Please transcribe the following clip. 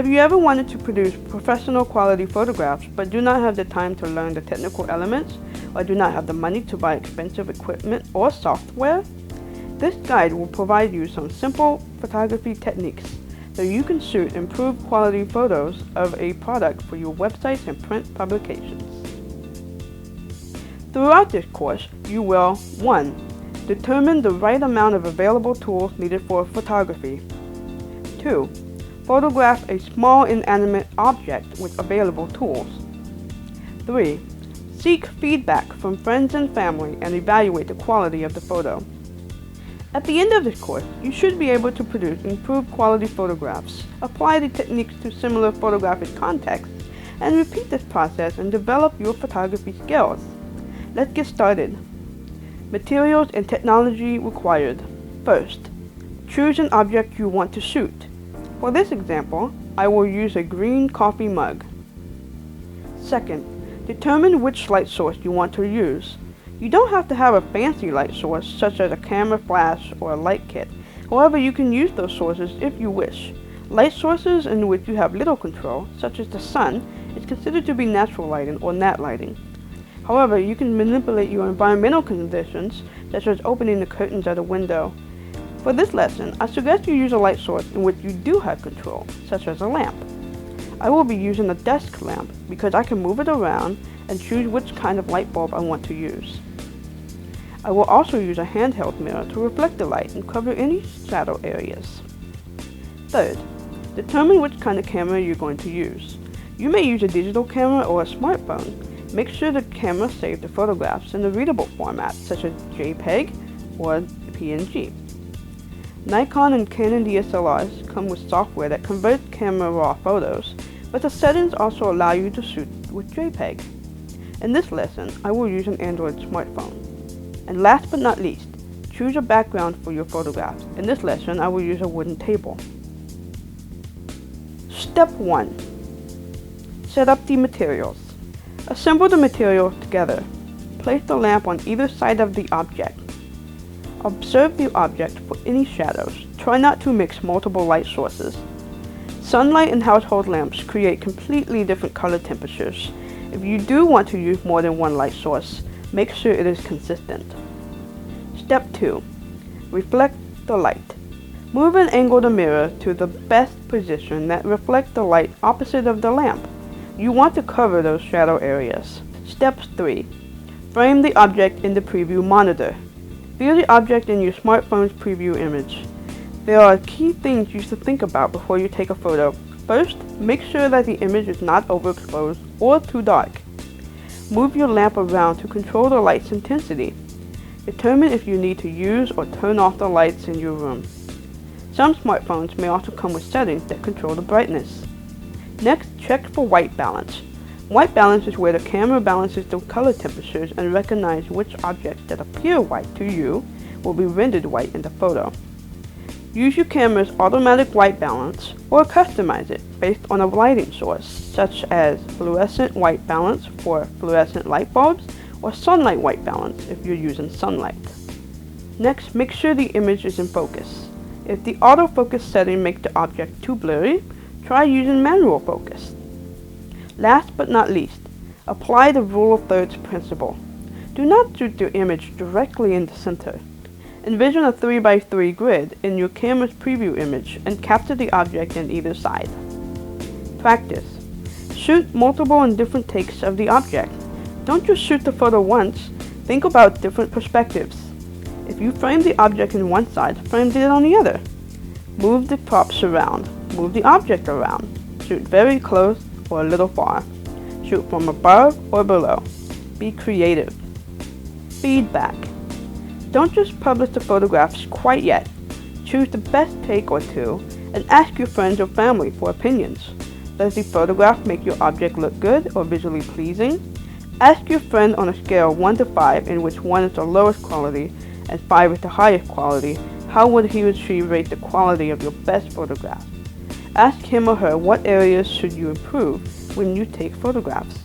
Have you ever wanted to produce professional quality photographs but do not have the time to learn the technical elements or do not have the money to buy expensive equipment or software? This guide will provide you some simple photography techniques so you can shoot improved quality photos of a product for your websites and print publications. Throughout this course, you will 1. Determine the right amount of available tools needed for photography. 2. Photograph a small inanimate object with available tools. 3. Seek feedback from friends and family and evaluate the quality of the photo. At the end of this course, you should be able to produce improved quality photographs, apply the techniques to similar photographic contexts, and repeat this process and develop your photography skills. Let's get started. Materials and technology required. First, choose an object you want to shoot. For this example, I will use a green coffee mug. Second, determine which light source you want to use. You don't have to have a fancy light source such as a camera flash or a light kit. However, you can use those sources if you wish. Light sources in which you have little control, such as the sun, is considered to be natural lighting or nat lighting. However, you can manipulate your environmental conditions, such as opening the curtains at a window. For this lesson, I suggest you use a light source in which you do have control, such as a lamp. I will be using a desk lamp because I can move it around and choose which kind of light bulb I want to use. I will also use a handheld mirror to reflect the light and cover any shadow areas. Third, determine which kind of camera you're going to use. You may use a digital camera or a smartphone. Make sure the camera saves the photographs in a readable format such as JPEG or PNG. Nikon and Canon DSLRs come with software that converts camera raw photos, but the settings also allow you to shoot with JPEG. In this lesson, I will use an Android smartphone. And last but not least, choose a background for your photographs. In this lesson, I will use a wooden table. Step 1. Set up the materials. Assemble the materials together. Place the lamp on either side of the object. Observe the object for any shadows. Try not to mix multiple light sources. Sunlight and household lamps create completely different color temperatures. If you do want to use more than one light source, make sure it is consistent. Step 2. Reflect the light. Move and angle the mirror to the best position that reflects the light opposite of the lamp. You want to cover those shadow areas. Step 3. Frame the object in the preview monitor. View the object in your smartphone's preview image. There are key things you should think about before you take a photo. First, make sure that the image is not overexposed or too dark. Move your lamp around to control the light's intensity. Determine if you need to use or turn off the lights in your room. Some smartphones may also come with settings that control the brightness. Next, check for white balance. White balance is where the camera balances the color temperatures and recognizes which objects that appear white to you will be rendered white in the photo. Use your camera's automatic white balance or customize it based on a lighting source, such as fluorescent white balance for fluorescent light bulbs or sunlight white balance if you're using sunlight. Next, make sure the image is in focus. If the autofocus setting makes the object too blurry, try using manual focus. Last but not least, apply the rule of thirds principle. Do not shoot the image directly in the center. Envision a 3x3 grid in your camera's preview image and capture the object in either side. Practice. Shoot multiple and different takes of the object. Don't just shoot the photo once, think about different perspectives. If you frame the object in one side, frame it on the other. Move the props around. Move the object around. Shoot very close or a little far. Shoot from above or below. Be creative. Feedback. Don't just publish the photographs quite yet. Choose the best take or two and ask your friends or family for opinions. Does the photograph make your object look good or visually pleasing? Ask your friend on a scale of 1 to 5, in which 1 is the lowest quality and 5 is the highest quality, how would he or she rate the quality of your best photograph? Ask him or her what areas should you improve when you take photographs.